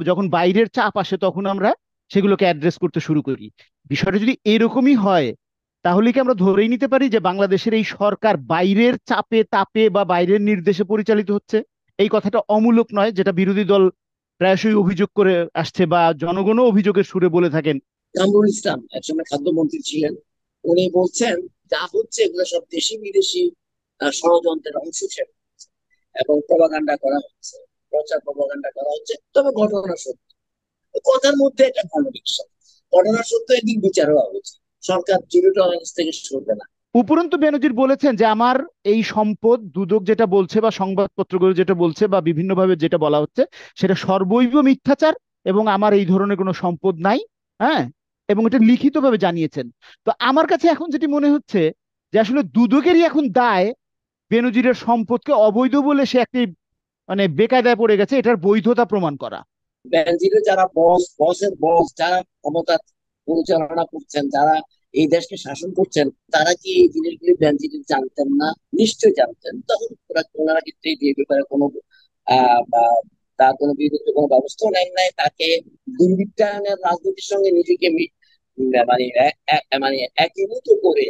যখন বাইরের চাপ আসে তখন আমরা সেগুলোকে অ্যাড্রেস করতে শুরু করি। বিষয়টা যদি এরকমই হয়, তাহলে কি আমরা ধরেই নিতে পারি যে বাংলাদেশের এই সরকার বাইরের চাপে তাপে বা বাইরের নির্দেশে পরিচালিত হচ্ছে? এই কথাটা অমূলক নয়, যেটা বিরোধী দল প্রায়শই অভিযোগ করে আসছে বা জনগণও অভিযোগের সুরে বলে থাকেন। কামরুল ইসলাম একসময় খাদ্যমন্ত্রী ছিলেন। উনি বলছেন যা হচ্ছে এগুলো সব দেশি বিদেশি ষড়যন্ত্রের অংশ ছিল এবং প্রপাগান্ডা করা হচ্ছে, প্রচার প্রপাগান্ডা করা হচ্ছে। তবে ঘটনা সত্য, কথার মধ্যে একটা ভালো দিক আছে। ঘটনা সত্য, একদিন বিচার হওয়া উচিত। সরকার জিরো টলারেন্স থেকে সরবে না। উপরন্তু বেনজির বলেছেন যে আমার এই সম্পদ, দুদক যেটা বলছে বা সংবাদপত্রগুলো যেটা বলছে বা বিভিন্নভাবে যেটা বলা হচ্ছে, সেটা সর্বৈব মিথ্যাচার, এবং আমার এই ধরনের কোনো সম্পদ নাই। হ্যাঁ, এবং এটা লিখিতভাবে জানিয়েছেন। তো আমার কাছে এখন যেটি মনে হচ্ছে যে আসলে দুদকেরই এখন দায় বেনজিরের সম্পদকে অবৈধ বলে সে একটি মানে বেকায়দায় পড়ে গেছে, এটার বৈধতা প্রমাণ করা। ব্যানজিরে যারা বস, বসের বস, যারা ক্ষমতা পরিচালনা করছেন, যারা এই দেশকে শাসন করছেন, তারা কি এই জিনিসগুলি ব্যানজিরে জানতেন না? নিশ্চয়ই জানতেন। তখন ওনারা কিন্তু এই ব্যাপারে কোনো বা তার কোনো বিরুদ্ধে কোনো ব্যবস্থা নেন নাই। তাকে দুর্বৃত্তায়নের রাজনীতির সঙ্গে নিজেকে মানে মানে একীভূত করে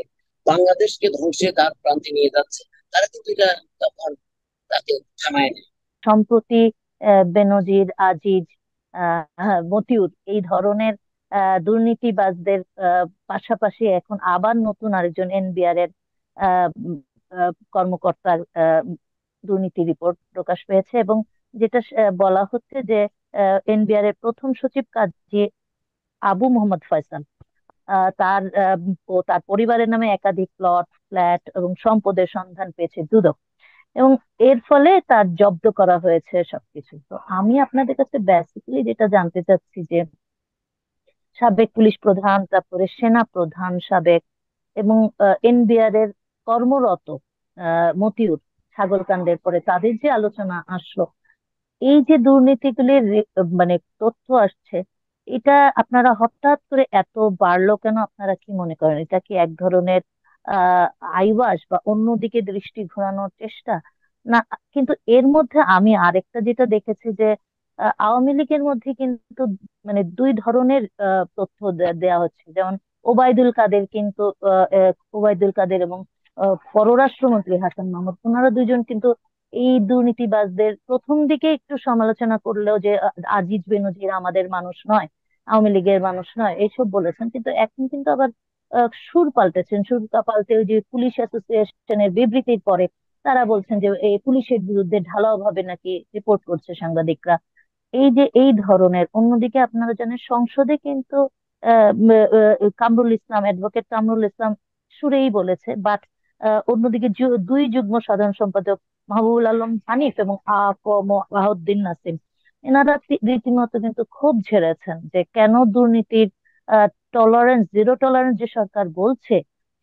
বাংলাদেশকে ধ্বংসের দ্বার প্রান্তে নিয়ে যাচ্ছে। তারা কিন্তু এটা তখন তাকে থামায় নেয়। সম্প্রতি বেনজির, আজিজ, মতিউর এই ধরনের দুর্নীতিবাজদের পাশাপাশি এখন আবার নতুন আরেকজন এনবিআর এর কর্মকর্তার দুর্নীতি রিপোর্ট প্রকাশ পেয়েছে, এবং যেটা বলা হচ্ছে যে এনবিআর এর প্রথম সচিব কাজী আবু মোহাম্মদ ফয়সাল, ও তার পরিবারের নামে একাধিক প্লট, ফ্ল্যাট এবং সম্পদের সন্ধান পেয়েছে দুদক, এবং এর ফলে তার জব্দ করা হয়েছে সবকিছু। তো আমি আপনাদের কাছে বেসিক্যালি যেটা জানতে চাচ্ছি যে সাবেক পুলিশ প্রধান, তারপরে সেনা প্রধান সাবেক, এবং এনবিআর এর কর্মরত মতিউর ছাগলকাণ্ডের পরে তাদের যে আলোচনা আসলো, এই যে দুর্নীতিগুলির মানে তথ্য আসছে, এটা আপনারা হঠাৎ করে এত বাড়লো কেন? আপনারা কি মনে করেন এটা কি এক ধরনের আহ আইওয়াস বা অন্যদিকে দৃষ্টি ঘোরানোর চেষ্টা না? কিন্তু এর মধ্যে আমি আরেকটা যেটা দেখেছি যে আওয়ামী লীগের মধ্যে কিন্তু মানে দুই ধরনের তথ্য দেয়া হচ্ছে। যেমন ওবায়দুল কাদের কিন্তু ওবায়দুল কাদের এবং পররাষ্ট্রমন্ত্রী হাসান মাহমুদ, ওনারা দুইজন কিন্তু এই দুর্নীতিবাজদের প্রথম দিকে একটু সমালোচনা করলেও যে আজিজ বেনজির আমাদের মানুষ নয়, আওয়ামী লীগের মানুষ নয়, এইসব বলেছেন। কিন্তু এখন কিন্তু আবার সুর পাল্টেছেন। সুর পাল্টে ওই যে পুলিশ অ্যাসোসিয়েশনের বিবৃতির পরে তারা বলছেন যে এই পুলিশের বিরুদ্ধে ঢালাও ভাবে নাকি রিপোর্ট করছে সাংবাদিকরা। এই যে এই ধরনের, অন্যদিকে আপনারা জানেন সংসদে কিন্তু কামরুল ইসলাম, অ্যাডভোকেট কামরুল ইসলাম সুরেই বলেছে, বাট অন্যদিকে দুই যুগ্ম সাধারণ সম্পাদক মাহবুবুল আলম হানিফ এবং বাহাউদ্দিন নাসিম, এনারা রীতিমতো কিন্তু ক্ষোভ ঝেড়েছেন যে কেন দুর্নীতির টলারেন্স, জিরো টলারেন্স যে সরকার বলছে,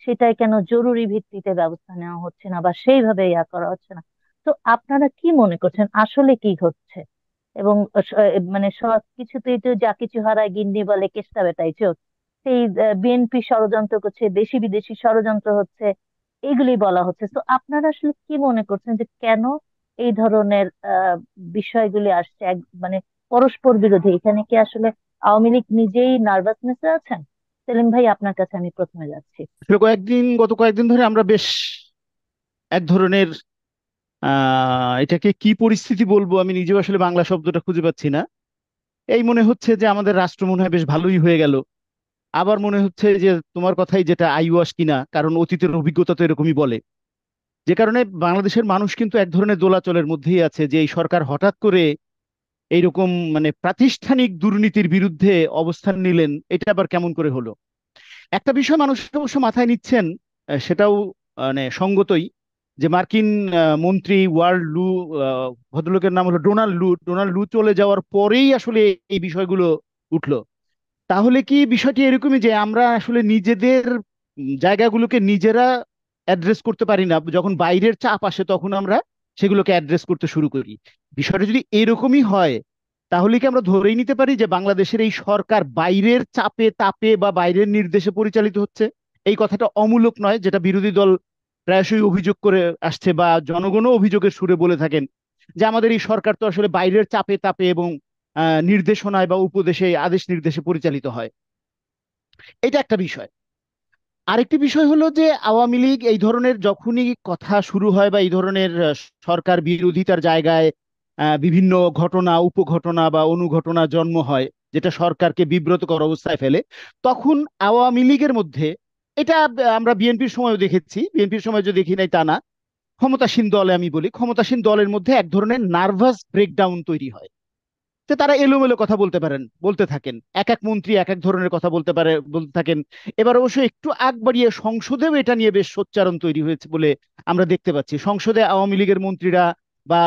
সেটাই কেন জরুরি ভিত্তিতে ব্যবস্থা নেওয়া হচ্ছে না বা সেইভাবে করা হচ্ছে না। তো আপনারা কি মনে করছেন আসলে কি ঘটছে? এবং মানে সব কিছুতেই তো যা কিছু হারায় গিন্নি বলে কেষ্টা বেটাই চোর, সেই বিএনপি ষড়যন্ত্র করছে, দেশি বিদেশি ষড়যন্ত্র হচ্ছে, এগুলি বলা হচ্ছে। তো আপনারা আসলে কি মনে করছেন যে কেন এই ধরনের বিষয়গুলি আসছে? মানে পরস্পর বিরোধী। এখানে কি আসলে আওয়ামী লীগ নিজেই নার্ভাসনেসে আছেন? সেলিম ভাই, আপনার কাছে আমি প্রথমে যাচ্ছি। আসলে গত কয়েকদিন ধরে আমরা বেশ এক ধরনের এটাকে কি পরিস্থিতি বলবো, আমি নিজেও আসলে বাংলা শব্দটা খুঁজে পাচ্ছি না। এই মনে হচ্ছে যে আমাদের রাষ্ট্র মনে হয় বেশ ভালোই হয়ে গেল। আবার মনে হচ্ছে যে তোমার কথাই যেটা আইওয়াস কিনা, কারণ অতীতের অভিজ্ঞতা তো এরকমই বলে। যে কারণে বাংলাদেশের মানুষ কিন্তু এক ধরনের দোলাচলের মধ্যেই আছে যে এই সরকার হঠাৎ করে এইরকম মানে প্রাতিষ্ঠানিক দুর্নীতির বিরুদ্ধে অবস্থান নিলেন, এটা আবার কেমন করে হলো। একটা বিষয় মানুষ অবশ্য মাথায় নিচ্ছেন, সেটাও মানে সঙ্গতই, যে মার্কিন মন্ত্রী ওয়ার্ল্ড লু, ভদ্রলোকের নাম হলো ডোনাল্ড লু চলে যাওয়ার পরেই আসলে এই বিষয়গুলো উঠলো। তাহলে কি বিষয়টি এরকমই যে আমরা আসলে নিজেদের জায়গাগুলোকে নিজেরা অ্যাড্রেস করতে পারি না, যখন বাইরের চাপ আসে তখন আমরা সেগুলোকে অ্যাড্রেস করতে শুরু করি? বিষয়টা যদি এরকমই হয়, তাহলে কি আমরা ধরেই নিতে পারি যে বাংলাদেশের এই সরকার বাইরের চাপে তাপে বা বাইরের নির্দেশে পরিচালিত হচ্ছে? এই কথাটা অমূলক নয়, যেটা বিরোধী দল প্রায়শই অভিযোগ করে আসছে বা জনগণও অভিযোগের সুরে বলে থাকেন, যে আমাদের এই সরকার তো আসলে বাইরের চাপে তাপে এবং নির্দেশনায় বা উপদেশে, আদেশ নির্দেশে পরিচালিত হয়। এটা একটা বিষয়। আরেকটি বিষয় হলো যে আওয়ামী লীগ এই ধরনের যখনই কথা শুরু হয় বা এই ধরনের সরকার বিরোধিতার জায়গায় বিভিন্ন ঘটনা, উপঘটনা বা অনুঘটনা জন্ম হয়, যেটা সরকারকে বিব্রতকর অবস্থায় ফেলে, তখন আওয়ামী লীগের মধ্যে, এটা আমরা বিএনপির সময়ও দেখেছি, বিএনপির সময় যে দেখি নাই তা না, ক্ষমতাসীন দলে আমি বলি, ক্ষমতাসীন দলের মধ্যে এক ধরনের নার্ভাস ব্রেকডাউন তৈরি হয়, যে তারা এলোমেলো কথা বলতে থাকেন, এক এক মন্ত্রী এক এক ধরনের কথা বলতে থাকেন। এবার অবশ্য একটু আগ বাড়িয়ে সংসদেও এটা নিয়ে বেশ সোচ্চারণ তৈরি হয়েছে বলে আমরা দেখতে পাচ্ছি। সংসদে আওয়ামী লীগের মন্ত্রীরা বা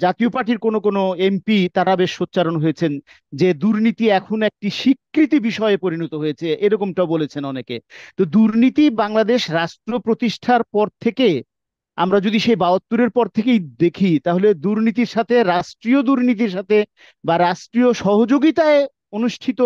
জাতীয় পার্টির কোনো কোনো এমপি তারা বেশ সোচ্চারণ হয়েছেন যে দুর্নীতি এখন একটি স্বীকৃতি বিষয়ে পরিণত হয়েছে, এরকমটা বলেছেন অনেকে। তো দুর্নীতি বাংলাদেশ রাষ্ট্র প্রতিষ্ঠার পর থেকে, আমরা যদি সেই ৭২-এর পর থেকেই দেখি, তাহলে দুর্নীতির সাথে, রাষ্ট্রীয় দুর্নীতির সাথে বা রাষ্ট্রীয় সহযোগিতায় অনুষ্ঠিত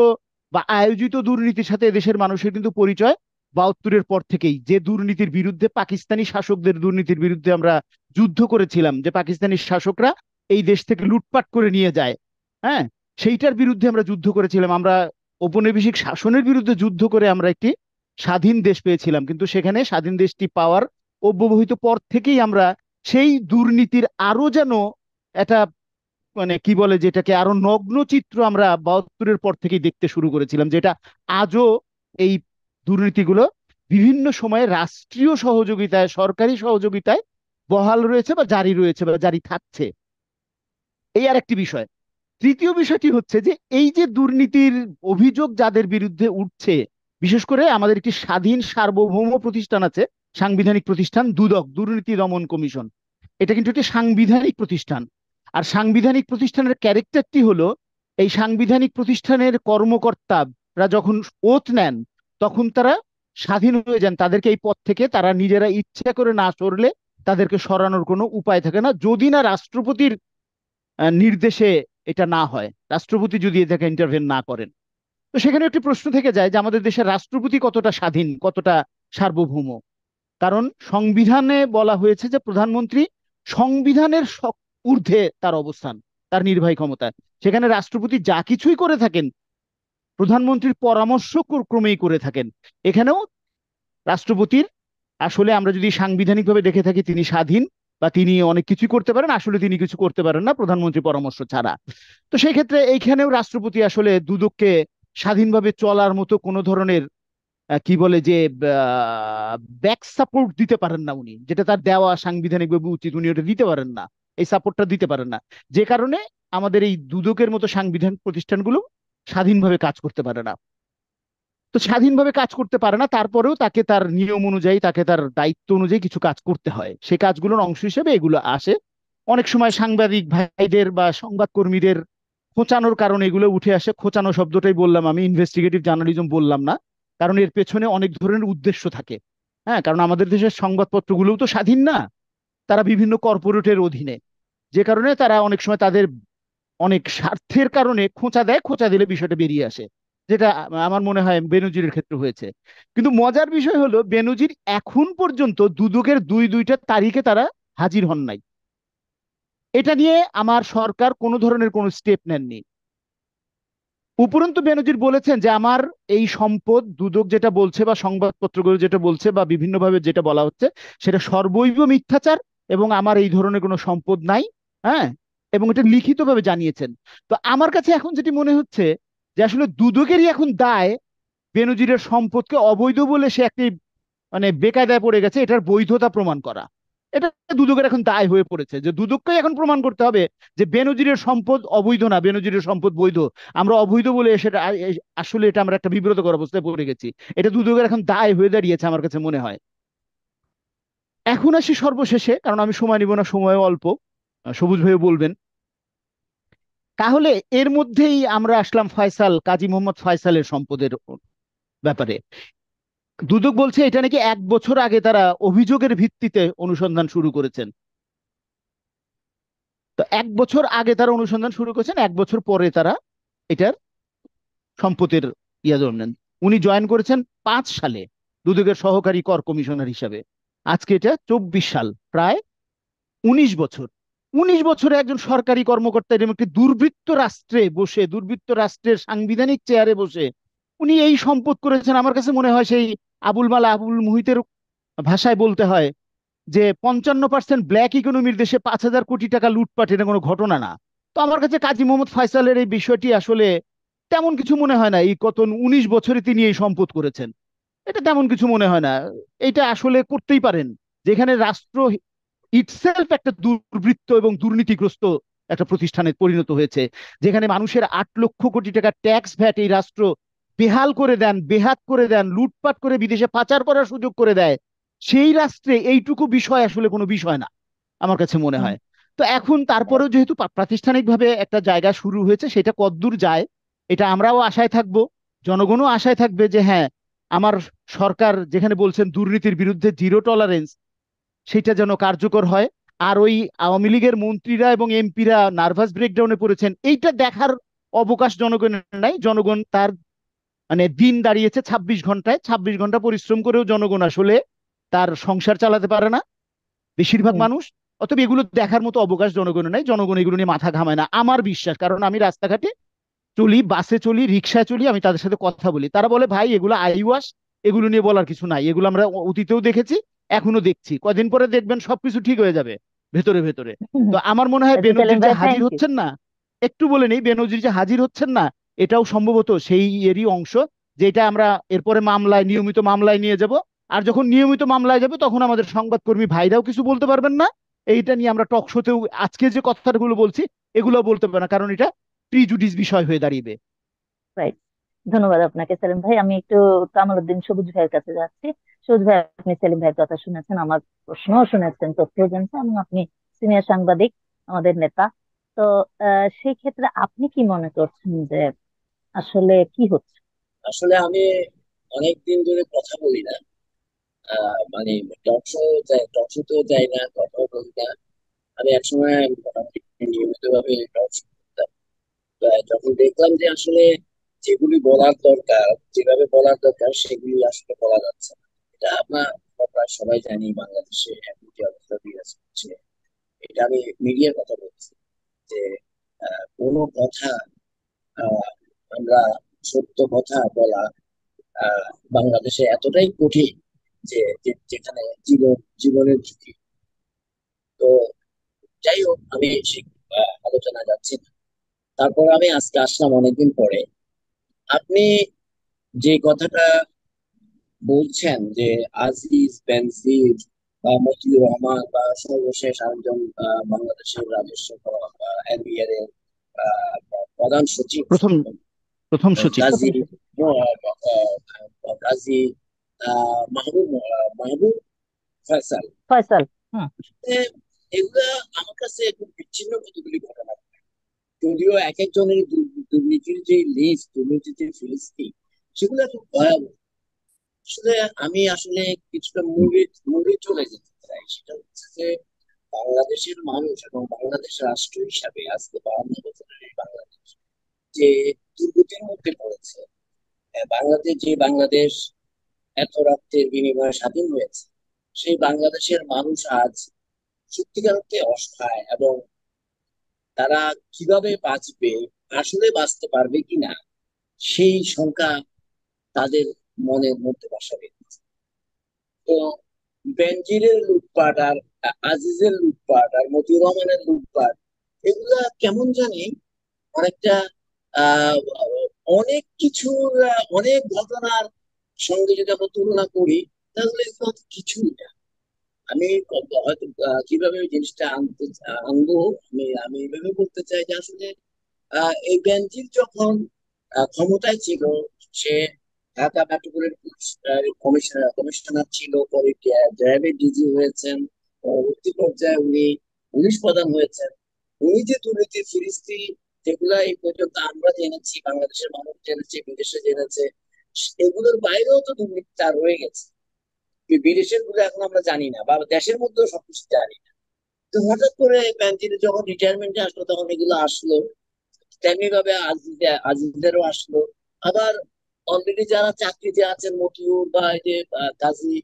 বা আয়োজিত দুর্নীতির সাথে এদেশের মানুষের কিন্তু পরিচয় ৭২-এর পর থেকেই। যে দুর্নীতির বিরুদ্ধে, পাকিস্তানি শাসকদের দুর্নীতির বিরুদ্ধে আমরা যুদ্ধ করেছিলাম, যে পাকিস্তানি শাসকরা এই দেশ থেকে লুটপাট করে নিয়ে যায়, হ্যাঁ, সেইটার বিরুদ্ধে আমরা যুদ্ধ করেছিলাম। আমরা ঔপনিবেশিক শাসনের বিরুদ্ধে যুদ্ধ করে আমরা একটি স্বাধীন দেশ পেয়েছিলাম, কিন্তু সেখানে স্বাধীন দেশটি পাওয়ার অব্যবহিত পর থেকেই আমরা সেই দুর্নীতির আরো যেন একটা, মানে কি বলে, যেটাকে আরো নগ্ন চিত্র আমরা ৭২-এর পর থেকেই দেখতে শুরু করেছিলাম, যেটা আজও এই দুর্নীতিগুলো বিভিন্ন সময়ে রাষ্ট্রীয় সহযোগিতায়, সরকারি সহযোগিতায় বহাল রয়েছে বা জারি রয়েছে বা জারি থাকছে। এই আর একটি বিষয়। তৃতীয় বিষয়টি হচ্ছে যে এই যে দুর্নীতির অভিযোগ যাদের বিরুদ্ধে উঠছে, বিশেষ করে আমাদের একটি স্বাধীন সার্বভৌম প্রতিষ্ঠান আছে, সাংবিধানিক প্রতিষ্ঠান, দুদক, দুর্নীতি দমন কমিশন। এটা কিন্তু একটি সাংবিধানিক প্রতিষ্ঠান। আর সাংবিধানিক প্রতিষ্ঠানের ক্যারেক্টারটি হলো, এই সাংবিধানিক প্রতিষ্ঠানের কর্মকর্তারা যখন ওথ নেন, তখন তারা স্বাধীন হয়ে যান, তাদেরকে এই পদ থেকে তারা নিজেরা ইচ্ছা করে না সরলে তাদেরকে সরানোর কোনো উপায় থাকে না, যদি না রাষ্ট্রপতির নির্দেশে এটা না হয়, রাষ্ট্রপতি যদি এটাকে ইন্টারভেন না করেন। তো সেখানে একটি প্রশ্ন থেকে যায় যে আমাদের দেশের রাষ্ট্রপতি কতটা স্বাধীন, কতটা সার্বভৌম। কারণ সংবিধানে বলা হয়েছে যে প্রধানমন্ত্রী সংবিধানের ঊর্ধ্বে তার অবস্থান, তার নির্বাহী ক্ষমতা। সেখানে রাষ্ট্রপতি যা কিছুই করে থাকেন প্রধানমন্ত্রীর পরামর্শ ক্রমেই করে থাকেন। এখানেও রাষ্ট্রপতির, আসলে আমরা যদি সাংবিধানিকভাবে দেখে থাকি, তিনি স্বাধীন বা তিনি অনেক কিছু করতে পারেন, আসলে তিনি কিছু করতে পারেন না প্রধানমন্ত্রী পরামর্শ ছাড়া। তো সেই ক্ষেত্রে এইখানেও রাষ্ট্রপতি আসলে দুদককে স্বাধীনভাবে চলার মতো কোনো ধরনের কি বলে যে ব্যাক সাপোর্ট দিতে পারেন না উনি, যেটা তার দেওয়া সাংবিধানিকভাবে উচিত, উনি ওটা দিতে পারেন না, এই সাপোর্টটা দিতে পারেন না। যে কারণে আমাদের এই দুদকের মতো সাংবিধানিক প্রতিষ্ঠানগুলো স্বাধীনভাবে কাজ করতে পারে না। তো স্বাধীনভাবে কাজ করতে পারে না, তারপরেও তাকে তার নিয়ম অনুযায়ী, তাকে তার দায়িত্ব অনুযায়ী কিছু কাজ করতে হয়। সেই কাজগুলোর অংশ হিসেবে এগুলো আসে। অনেক সময় সাংবাদিক ভাইদের বা সংবাদকর্মীদের খোঁচানোর কারণে এগুলো উঠে আসে। খোঁচানো শব্দটাই বললাম আমি, ইনভেস্টিগেটিভ জার্নালিজম বললাম না, কারণ এর পেছনে অনেক ধরনের উদ্দেশ্য থাকে। হ্যাঁ, কারণ আমাদের দেশের সংবাদপত্রগুলোও তো স্বাধীন না, তারা বিভিন্ন কর্পোরেটের অধীনে, যে কারণে তারা অনেক সময় তাদের অনেক স্বার্থের কারণে খোঁচা দেয়, খোঁচা দিলে বিষয়টা বেরিয়ে আসে, যেটা আমার মনে হয় বেনজিরের ক্ষেত্রে হয়েছে। কিন্তু মজার বিষয় হলো, বেনজির এখন পর্যন্ত দুদকের দুইটা তারিখে তারা হাজির হন নাই। এটা নিয়ে আমার সরকার কোনো ধরনের কোনো স্টেপ নেননি। উপরন্তু বেনজির বলেছেন যে আমার এই সম্পদ, দুদক যেটা বলছে বা সংবাদপত্রগুলো যেটা বলছে বা বিভিন্নভাবে যেটা বলা হচ্ছে, সেটা সর্বৈব মিথ্যাচার এবং আমার এই ধরনের কোনো সম্পদ নাই। হ্যাঁ, এবং এটা লিখিতভাবে জানিয়েছেন। তো আমার কাছে এখন যেটি মনে হচ্ছে যে আসলে দুদকেরই এখন দায় বেনজিরের সম্পদকে অবৈধ বলে সে একটি, মানে বেকায়দায় পড়ে গেছে, এটার বৈধতা প্রমাণ করা। এটা দুদকের এখন দায় হয়ে পড়েছে, যে দুদককে এখন প্রমাণ করতে হবে যে বেনজিরের সম্পদ অবৈধ না, বেনজিরের সম্পদ বৈধ। আমরা অবৈধ বলে সেটা আসলে এটা আমরা একটা বিব্রতকর অবস্থায় পড়ে গেছি। এটা দুদকের এখন দায় হয়ে দাঁড়িয়েছে আমার কাছে মনে হয়। এখন আসি সর্বশেষে, কারণ আমি সময় নিব না, সময় অল্প, সবুজ ভাইও বলবেন। তাহলে এর মধ্যেই আমরা আসলাম ফয়সাল, কাজী মোহাম্মদ ফয়সালের সম্পদের ব্যাপারে। দুদক বলছে এটা নাকি ১ বছর আগে তারা অভিযোগের ভিত্তিতে অনুসন্ধান শুরু করেছেন। তো ১ বছর আগে তারা অনুসন্ধান শুরু করেছেন, ১ বছর পরে তারা এটার সম্পত্তির জানেন। উনি জয়েন করেছেন ৫ সালে দুদকের সহকারী কর কমিশনার হিসাবে। আজকে এটা ২৪ সাল, প্রায় ১৯ বছর। 19 বছরে একজন সরকারি কর্মকর্তা এরকম একটি দুর্বৃত্ত রাষ্ট্রে বসে, দুর্বৃত্ত রাষ্ট্রের সাংবিধানিক চেয়ারে বসে উনি এই সম্পদ করেছেন। আমার কাছে মনে হয় সেই আবুল মাল আবুল মুহিতের ভাষায় বলতে হয় যে 55% ব্ল্যাক ইকোনমির দেশে 5,000 কোটি টাকা লুটপাট এটা কোনো ঘটনা না। তো আমার কাছে কাজী মোহাম্মদ ফয়সালের এই বিষয়টি আসলে তেমন কিছু মনে হয় না। এই কত 19 বছরে তিনি এই সম্পদ করেছেন, এটা তেমন কিছু মনে হয় না। এটা আসলে করতেই পারেন যেখানে রাষ্ট্র ইটসেলফ একটা দুর্বৃত্ত এবং দুর্নীতিগ্রস্ত একটা প্রতিষ্ঠানে পরিণত হয়েছে, যেখানে মানুষের 8 লক্ষ কোটি টাকা ট্যাক্স ভ্যাট এই রাষ্ট্র বেহাল করে দেন, বেহাত করে দেন, লুটপাট করে বিদেশে পাচার করার সুযোগ করে দেয়। সেই রাষ্ট্রে এইটুকু বিষয় আসলে কোনো বিষয় না আমার কাছে মনে হুম। হয়। তো এখন তারপরেও যেহেতু প্রাতিষ্ঠানিকভাবে একটা জায়গা শুরু হয়েছে, সেটা কতদূর যায় এটা আমরাও আশায় থাকবো, জনগণও আশায় থাকবে যে হ্যাঁ, আমার সরকার যেখানে বলছেন দুর্নীতির বিরুদ্ধে জিরো টলারেন্স, সেটা যেন কার্যকর হয়। আর ওই আওয়ামী লীগের মন্ত্রীরা এবং এমপিরা নার্ভাস ব্রেকডাউনে পড়েছেন, এইটা দেখার অবকাশ জনগণের নাই। জনগণ তার মানে দিন দাঁড়িয়েছে 26 ঘন্টায়, 26 ঘন্টা পরিশ্রম করেও জনগণ আসলে তার সংসার চালাতে পারে না বেশিরভাগ হুম। মানুষ। অতএব এগুলো দেখার মতো অবকাশ জনগণের নাই, জনগণ এগুলো নিয়ে মাথা ঘামায় না আমার বিশ্বাস। কারণ আমি রাস্তাঘাটে চলি, বাসে চলি, রিক্সায় চলি, আমি তাদের সাথে কথা বলি, তারা বলে ভাই এগুলো আইওয়াস, এগুলো নিয়ে বলার কিছু নাই, এগুলো আমরা অতীতেও দেখেছি, এখনো দেখছি, কদিন পরে দেখবেন সবকিছু ঠিক হয়ে যাবে ভেতরে ভেতরে। হুম। তো আমার মনে হয় আচ্ছা সেলিম বেনজির যে ভাই, হাজির থ্যাংক ইউ। হচ্ছেন না, একটু বলে নেই, বেনজির যে হাজির হচ্ছেন না এটাও সম্ভবত সেই এরই অংশ, যেটা আমরা এরপরে মামলায়, নিয়মিত মামলায় নিয়ে যাব। আর যখন নিয়মিত মামলায় যাবে তখন আমাদের সংবাদকর্মী ভাইরাও কিছু বলতে পারবেন না। এইটা নিয়ে আমরা টক শোতেও আজকে যে কথাগুলো বলছি এগুলো বলতে পারবে না, কারণ এটা প্রিজুডিস বিষয় হয়ে দাঁড়িয়ে। রাইট। ধন্যবাদ আপনাকে সেলিম ভাই। আমি একটু কামাল উদ্দিন সবুজ ভাইয়ের কাছে যাচ্ছি। সবুজ ভাই, আপনি সেলিম ভাইয়ের কথা শুনেছেন, আমার প্রশ্নও শুনেছেন, তথ্য জানছেন, এবং আপনি সিনিয়র সাংবাদিক, আমাদের নেতা। তো সেই ক্ষেত্রে আপনি কি মনে করছেন যে আসলে কি হচ্ছে? আসলে আমি অনেকদিন ধরে কথা বলি না, মানে টক শোতেও যাই না, কথাও বলি না। আমি একসময় মোটামুটি নিয়মিত ভাবে টক শো করতাম। যখন দেখলাম যে আসলে যেগুলি বলার দরকার, যেভাবে বলার দরকার সেগুলি আসলে বলা যাচ্ছে না। এটা আমরা প্রায় সবাই জানি বাংলাদেশে এখন যে অবস্থা বিরাজ করছে। এটা আমি মিডিয়ার কথা বলছি যে কোনো কথা, আহ, আমরা সত্য কথা বলা আহ, বাংলাদেশে এতটাই কঠিন যেখানে জীবনের ঝুঁকি। তো যাই হোক, আমি সেই আলোচনা যাচ্ছি না। তারপর আমি আজকে আসলাম অনেকদিন পরে। আপনি যে কথাটা বলছেন যে আজিজ বেনজির বা মতিউর রহমান বা সর্বশেষ আরেকজন বাংলাদেশের রাজস্ব এনবিআর এর প্রধান সচিব প্রথম প্রথম সচিব। গাজী প্রথম সচিব। গাজী মাহবুব ফয়সাল। ফয়সাল। হুম। এ, এগুলা আমার কাছে খুব বিচ্ছিন্ন কতগুলি ঘটনা। যদিও এক একজনের দুর্নীতির যে লিস্ট, দুর্নীতির যে ফিলিস্তি, সেগুলো খুব ভয়াবহ। আসলে আমি আসলে কিছুটা মুভি চলে যেতে চাই। সেটা হচ্ছে যে বাংলাদেশের মানুষ এবং বাংলাদেশ রাষ্ট্র হিসাবে আজকে 52 বছরের এই বাংলাদেশ যে দুর্গতির মধ্যে পড়েছে। বাংলাদেশ এত রক্তের বিনিময়ে স্বাধীন হয়েছে, সেই বাংলাদেশের মানুষ আজ সত্যিকার অর্থে অসহায়, এবং তারা কিভাবে বাঁচবে, আসলে বাঁচতে পারবে কিনা, সেই শঙ্কা তাদের মনের মধ্যে বাসা বেঁধেছে। তো বেনজিরের লুটপাট আর আজিজের লুটপাট আর মতিউর রহমানের লুটপাট, এগুলা কেমন জানি অনেকটা আহ অনেক কিছুর অনেক ঘটনার সঙ্গে যদি আমরা তুলনা করি, তাহলে এগুলো হয়তো কিছুই না। আমি হয়তো কিভাবে ওই জিনিসটা আনবো, আমি এভাবে বলতে চাই যে আসলে এই বেনজির যখন ক্ষমতায় ছিল, সে ঢাকা মেট্রোপলিটন পুলিশ কমিশনার ছিল, পরে র্যাবের ডিজি হয়েছেন, পরবর্তী পর্যায়ে উনি পুলিশ প্রধান হয়েছেন। উনি যে দুর্নীতির ফিরিস্তি, যেগুলা এই পর্যন্ত আমরা জেনেছি, বাংলাদেশের মানুষ জেনেছে, বিদেশে জেনেছে, এগুলোর বাইরেও তো দুর্নীতি তার রয়ে গেছে। বিদেশের গুলো এখন আমরা জানি না, বা দেশের মধ্যেও সবকিছু জানি না। তো হঠাৎ করে বেনজির যখন রিটায়ারমেন্টে আসলো তখন এগুলো আসলো, তেমনি ভাবে আজিজদেরও আসলো। আবার অলরেডি যারা চাকরিতে আছেন, মতিউর বা এই যে কাজী,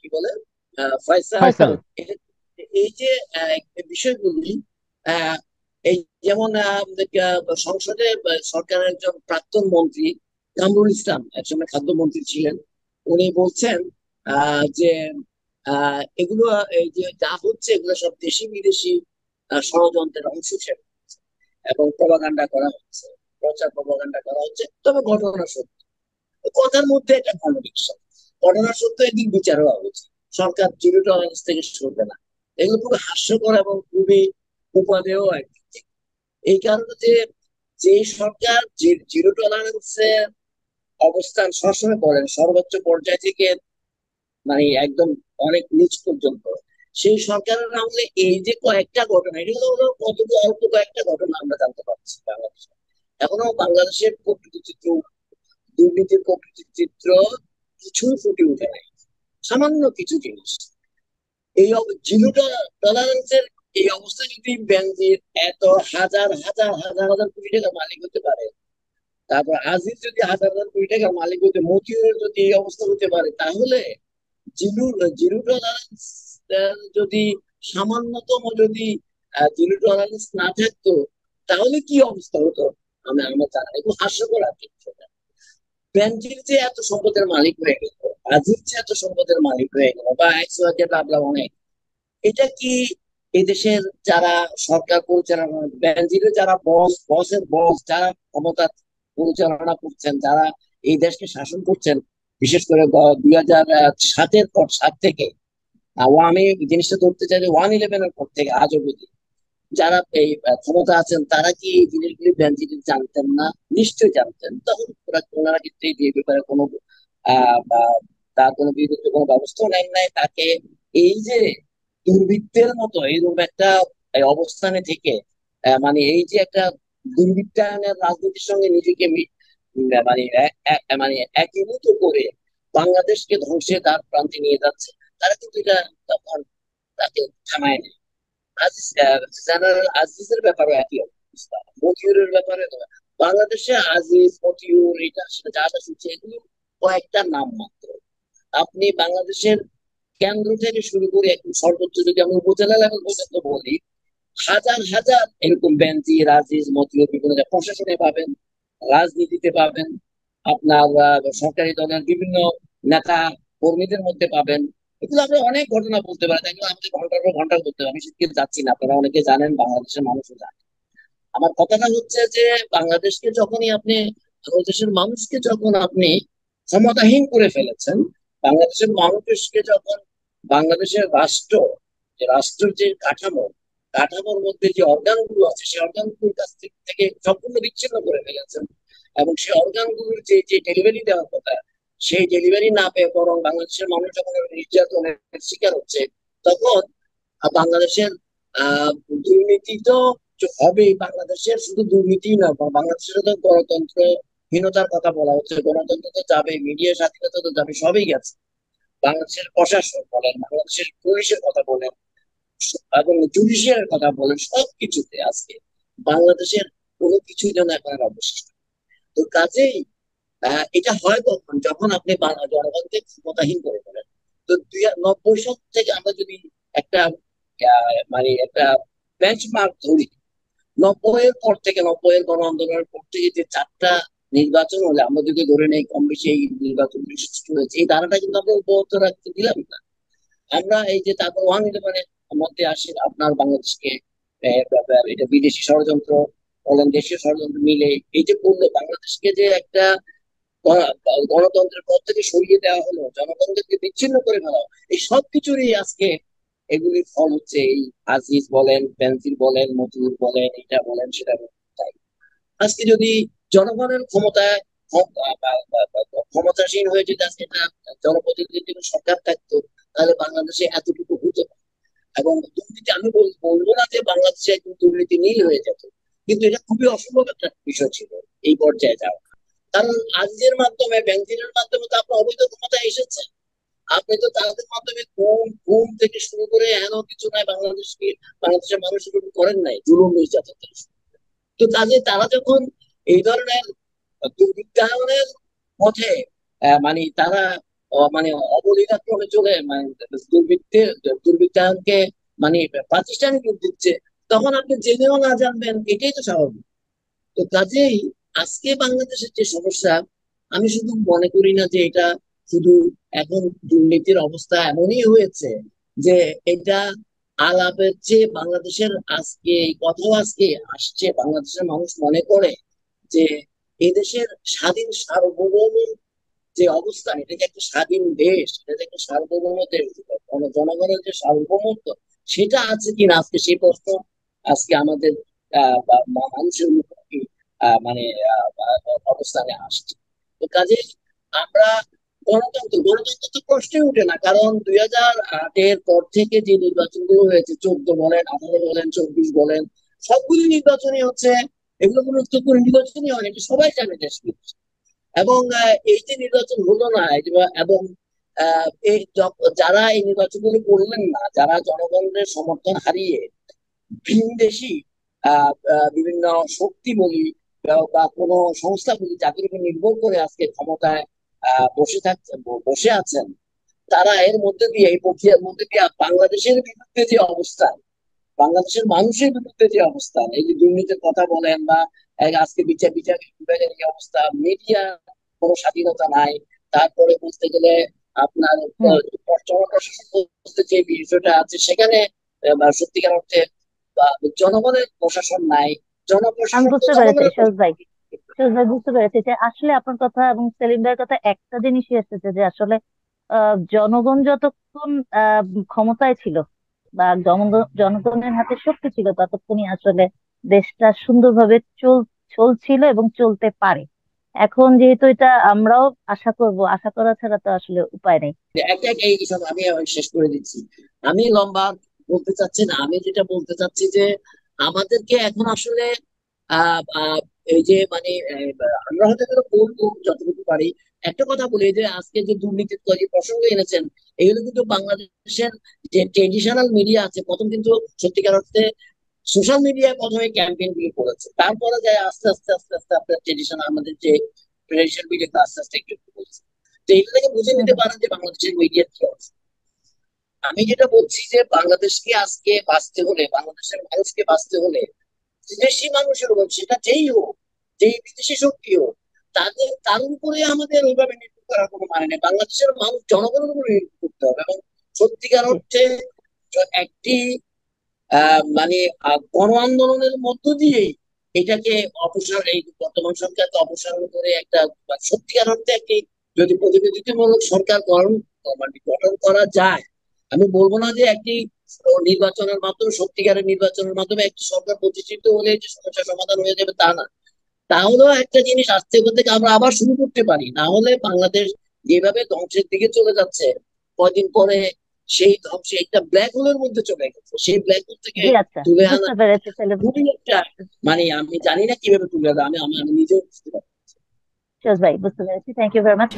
কি বলে, ফয়সাল, ফয়সাল। ফয়সাল। এদের এই যে বিষয়গুলি, আহ, এই যেমন সংসদে সরকারের একজন প্রাক্তন মন্ত্রী কামরুল ইসলাম একসময় খাদ্যমন্ত্রী ছিলেন। উনি বলছেন যে এগুলো, এই যে যা হচ্ছে এগুলো সব দেশি বিদেশি ষড়যন্ত্রের অংশ হিসেবে এবং প্রপাগান্ডা করা হচ্ছে, প্রচার প্রপাগান্ডা করা হচ্ছে। তবে ঘটনা সত্য, কথার মধ্যে একটা কন্ট্রাডিকশন। ঘটনা সত্য, একদিন বিচার হওয়া উচিত। সরকার জিরো টলারেন্স থেকে সরবে না। এগুলো খুবই হাস্যকর এবং খুবই উপাদেয় একদিক থেকে। এই কারণে যে যে সরকার জিরো টলারেন্সের অবস্থান সবসময় করেন সর্বোচ্চ পর্যায় থেকে, মানে একদম অনেক নিচ পর্যন্ত, সেই সরকারের আমলে এই যে কয়েকটা ঘটনা, এগুলো হলো কত অল্প কয়েকটা ঘটনা আমরা জানতে পারছি বাংলাদেশে। এখনো বাংলাদেশের প্রকৃত চিত্র, দুর্নীতির প্রকৃত চিত্র কিছুই ফুটে ওঠে নাই। সামান্য কিছু জিনিস, এই জিরো টলারেন্সের এই অবস্থা যদি বেনজির এত হাজার হাজার হাজার হাজার কোটি টাকার মালিক হতে পারে, তারপর আজিজ যদি হাজার হাজার কোটি টাকার মালিক হতে, মতিউরের যদি এই অবস্থা হতে পারে, তাহলে জিরো জিরো টলারেন্স যদি সামান্যতম যদি জিরো টলারেন্স না থাকতো, তাহলে কি অবস্থা হতো আমার জানা নেই। খুব হাস্যকর আর কি বিষয়টা। বেনজির যে এত সম্পদের মালিক হয়ে গেল, আজিজ যে এত সম্পদের মালিক হয়ে গেল, বা এক্স ওয়াই জেড ব্লা অনেক, এটা কি এদেশের যারা সরকার পরিচালনা, বেনজিরের যারা বসের বস, যারা ক্ষমতা পরিচালনা করছেন, যারা এই দেশকে শাসন করছেন, বিশেষ করে 2007-এর পর, 7 থেকে, আমি জিনিসটা ধরতে চাই যে 1/11-এর পর থেকে আজ অবধি যারা এই ক্ষমতা আছেন, তারা কি এই জিনিসগুলি বেনজির জানতেন না? নিশ্চয়ই জানতেন। তখন ওনারা কিন্তু এই ব্যাপারে কোনো বা তার কোনো বিরুদ্ধে কোনো ব্যবস্থা নেন নাই। তাকে এই যে দুর্বৃত্তের মতো এইরকম একটা অবস্থানে থেকে, মানে এই যে একটা দুর্বৃত্তায়নের রাজনীতির সঙ্গে নিজেকে মানে মানে একীভূত করে বাংলাদেশকে ধ্বংসের দ্বার প্রান্তে নিয়ে যাচ্ছে, তারা কিন্তু এটা তখন তাকে থামায় নেই। আজিজ, জেনারেল আজিজের ব্যাপারে একই অবস্থা, মতিউরের ব্যাপারে বাংলাদেশে আজিজ, মতিউর, এটা সেটা যা যা শুনছে, এগুলো কয়েকটা নাম মাত্র। আপনি বাংলাদেশের কেন্দ্র থেকে শুরু করে একদম সর্বোচ্চ যদি আমি উপজেলা লেভেল পর্যন্ত বলি, হাজার হাজার এরকম বেনজির, আজিজ, মতিউর বিভিন্ন প্রশাসনে পাবেন, রাজনীতিতে পাবেন, আপনার সরকারি দলের বিভিন্ন নেতা কর্মীদের মধ্যে পাবেন। এগুলো আমরা অনেক ঘটনা বলতে পারি, এগুলো আমাদের ঘন্টার পর ঘন্টা বলতে পারি। আমি সেদিকে যাচ্ছি না, আপনারা অনেকে জানেন, বাংলাদেশের মানুষও জানে। আমার কথাটা হচ্ছে যে বাংলাদেশকে যখনই আপনি, বাংলাদেশের মানুষকে যখন আপনি ক্ষমতাহীন করে ফেলেছেন, বাংলাদেশের মানুষকে যখন বাংলাদেশের রাষ্ট্র, যে রাষ্ট্রের যে কাঠামো, কাঠামোর মধ্যে যে অর্গান গুলো আছে, সেই অর্গান গুলোর কাছ থেকে সম্পূর্ণ বিচ্ছিন্ন করে ফেলেছেন, এবং সেই অর্গান গুলোর যে যে ডেলিভারি দেওয়ার কথা, সেই ডেলিভারি না পেয়ে বরং বাংলাদেশের মানুষ যখন নির্যাতনের শিকার হচ্ছে, তখন বাংলাদেশের আহ দুর্নীতি তো হবেই। বাংলাদেশের শুধু দুর্নীতি না, বাংলাদেশের তো গণতন্ত্রহীনতার কথা বলা হচ্ছে, গণতন্ত্র তো যাবে, মিডিয়া স্বাধীনতা তো যাবে, সবই গেছে। বাংলাদেশের প্রশাসন বলেন, বাংলাদেশের পুলিশের কথা বলেন, এবং জুডিশিয়ারের কথা বলেন, সবকিছুতে আজকে বাংলাদেশের কোনো কিছুই যেন এখন আর অবশিষ্ট নেই। তো কাজেই এটা হয় কখন, যখন আপনি জনগণকে ক্ষমতাহীন করে ফেলেন। তো 90 সাল থেকে আমরা যদি একটা মানে একটা বেঞ্চমার্ক ধরি, 90-এর পর থেকে, 90-এর গণ আন্দোলনের পর থেকে যে 4টা নির্বাচন হলে, আমরা যদি ধরে নেই কম বেশি এই নির্বাচন সৃষ্টি হয়েছে, এই ধারাটা কিন্তু আমরা অব্যাহত রাখতে দিলাম না। আমরা এই যে তারপর 1/11-এর মধ্যে আসে আপনার বাংলাদেশকে এটা বিদেশি ষড়যন্ত্র বলেন, দেশীয় ষড়যন্ত্র মিলে এই যে করলো, বাংলাদেশকে যে একটা গণতন্ত্রের পথ থেকে সরিয়ে দেওয়া হলো, জনগণকে বিচ্ছিন্ন করে ফেলা হলো, এই সব কিছুরই আজকে এগুলির ফল হচ্ছে এই আজিজ বলেন, বেনজির বলেন, মতিউর বলেন, এটা বলেন, সেটা বলেন। তাই আজকে যদি জনগণের ক্ষমতায় ক্ষমতাসীন হয়ে যদি আজকে একটা জনপ্রতিনিধি সরকার থাকতো, তাহলে বাংলাদেশে এতটুকু হতো না। এবং দুর্নীতি, আমি বলবো না যে বাংলাদেশে একদম দুর্নীতি নীল হয়ে যেত, কিন্তু এটা খুবই অসম্ভব একটা বিষয় ছিল এই পর্যায়ে যাওয়া। কারণ আজিজের মাধ্যমে, ব্যাংকিংয়ের মাধ্যমে তো আপনার অবৈধ ক্ষমতায় এসেছে। আপনি তো তাদের মাধ্যমে ঘুম ঘুম থেকে শুরু করে এমন কিছু নাই বাংলাদেশকে, বাংলাদেশের মানুষের উপর করেন নাই জুলুম নির্যাতন থেকে শুরু করে। তো কাজে তারা যখন এই ধরনের দুর্বৃত্তায়নের পথে, মানে তারা মানে অবলীলাক্রমে চলে, মানে দুর্বৃত্তায়নকে মানে প্রাতিষ্ঠানিক রূপ দিচ্ছে, তখন আপনি জেনেও না জানবেন, এটাই তো স্বাভাবিক। তো কাজেই আজকে বাংলাদেশের যে সমস্যা, আমি শুধু মনে করি না যে এটা শুধু এখন দুর্নীতির অবস্থা এমনই হয়েছে যে এটা আলাপের চেয়ে বাংলাদেশের আজকে এই কথাও আজকে আসছে, বাংলাদেশের মানুষ মনে করে যে এদেশের স্বাধীন সার্বভৌম যে অবস্থান, এটা যে একটা স্বাধীন দেশ, এটা যে একটা সার্বভৌম দেশ, জনগণের যে সার্বভৌমত্ব সেটা আছে কিনা, আজকে সেই প্রশ্ন আজকে আমাদের মানুষের মুখোমুখি মানে অবস্থানে আসছে। তো কাজে আমরা গণতন্ত্র তো প্রশ্নই উঠে না, কারণ 2008-এর পর থেকে যে নির্বাচনগুলো হয়েছে, 14 বলেন, 18 বলেন, 24 বলেন, সবগুলি নির্বাচনই হচ্ছে, এগুলো কোনো উত্তর নির্বাচনই হয় না, এটা সবাই জানে দেশ। এবং এই যে নির্বাচন হলো না, এবং যারা এই নির্বাচনগুলো করলেন না, যারা জনগণের সমর্থন হারিয়ে ভিনদেশি বিভিন্ন শক্তি বলি বা কোনো সংস্থা বলি, যাদের উপর নির্ভর করে আজকে ক্ষমতায় বসে আছেন, তারা এর মধ্যে দিয়ে, এই প্রক্রিয়ার মধ্যে দিয়ে বাংলাদেশের বিরুদ্ধে যে অবস্থান, বাংলাদেশের মানুষের বিরুদ্ধে যে অবস্থান, এই যে দুর্নীতির কথা বলেন বা আজকে বিচার বিভাগের যে অবস্থা, মিডিয়া কোনো স্বাধীনতা নাই, তারপরে বলতে গেলে আপনার হুম। জনপ্রশাসন বলতে যে বিষয়টা আছে সেখানে সত্যিকার অর্থে বা জনগণের প্রশাসন নাই, আমি জনপ্রশাসন তো বুঝতে পেরেছি জনগণের সহজ ভাই, প্রশাসন। সহজ ভাই বুঝতে পেরেছি যে আসলে আপনার কথা এবং সেলিম ভাইয়ের কথা একটা জিনিসই এসেছে যে আসলে জনগণ যতক্ষণ ক্ষমতায় ছিল বা জনগণের হাতে শক্তি ছিল ততক্ষণই আসলে দেশটা সুন্দরভাবে চলছিল এবং চলতে পারে। এখন যেহেতু এটা আমরাও আশা করব, আশা করা ছাড়া তো আসলে উপায় নেই। একটা একটা এই সব আমি শেষ করে দিচ্ছি। আমি লম্বা বলতে চাচ্ছি না, আমি যেটা বলতে চাচ্ছি যে আমাদেরকে এখন আসলে আহ আহ, এই যে মানে আমরা হয়তো এগুলো বলবো যতটুকু পারি। একটা কথা বলি, যে আজকে যে দুর্নীতির যে প্রসঙ্গ এনেছেন, এগুলো কিন্তু বাংলাদেশের যে ট্রেডিশনাল মিডিয়া আছে, প্রথম কিন্তু সত্যিকার অর্থে সোশ্যাল মিডিয়ায় প্রথমে ক্যাম্পেইন গুলো করেছে, তারপরে যায় আস্তে আস্তে আস্তে আস্তে আপনার ট্রেডিশনাল, আমাদের যে ট্রেডিশনাল মিডিয়া আস্তে আস্তে একটু একটু করেছে। তো এগুলো থেকে বুঝে হুম, নিতে হুম। পারেন যে বাংলাদেশের মিডিয়ার কি অবস্থা। আমি যেটা বলছি যে বাংলাদেশকে আজকে বাঁচতে হলে, বাংলাদেশের মানুষকে বাঁচতে হলে, বিদেশি মানুষের উপর, সেটা যেই হোক, যেই বিদেশি শক্তি হোক, তার উপরে আমাদের ওইভাবে নির্ভর করার কোনো মানে নেই। বাংলাদেশের মানুষ জনগণের উপরে নির্ভর করতে হবে, এবং সত্যিকার জি। অর্থে একটি মানে গণ আন্দোলনের মধ্য দিয়েই এটাকে এই বর্তমান সরকারকে অপসারণ করে একটা সত্যিকার অর্থে একটি যদি প্রতিনিধিত্বমূলক সরকার গঠন করা যায়। আমি বলবো না যে একটি নির্বাচনের মাধ্যমে, সত্যিকারের নির্বাচনের মাধ্যমে একটি সরকার প্রতিষ্ঠিত হলে যে সমস্যার সমাধান হয়ে যাবে তা না। তাহলেও একটা জিনিস আস্তে থেকে আমরা আবার শুরু করতে পারি, না হলে বাংলাদেশ যেভাবে ধ্বংসের দিকে চলে যাচ্ছে, কয়দিন পরে সেই ধ্বংস একটা ব্ল্যাক হোলের মধ্যে চলে গেছে, সেই ব্ল্যাক হোল থেকে জি, আচ্ছা, তুলে আনা বুঝতে পেরেছি সেলিম ভাই। খুবই একটা, মানে আমি জানি না কিভাবে তুলে আনা, আমি নিজেও বুঝতে পারি। সহজ ভাই বুঝতে পেরেছি, থ্যাংক ইউ ভেরি মাচ।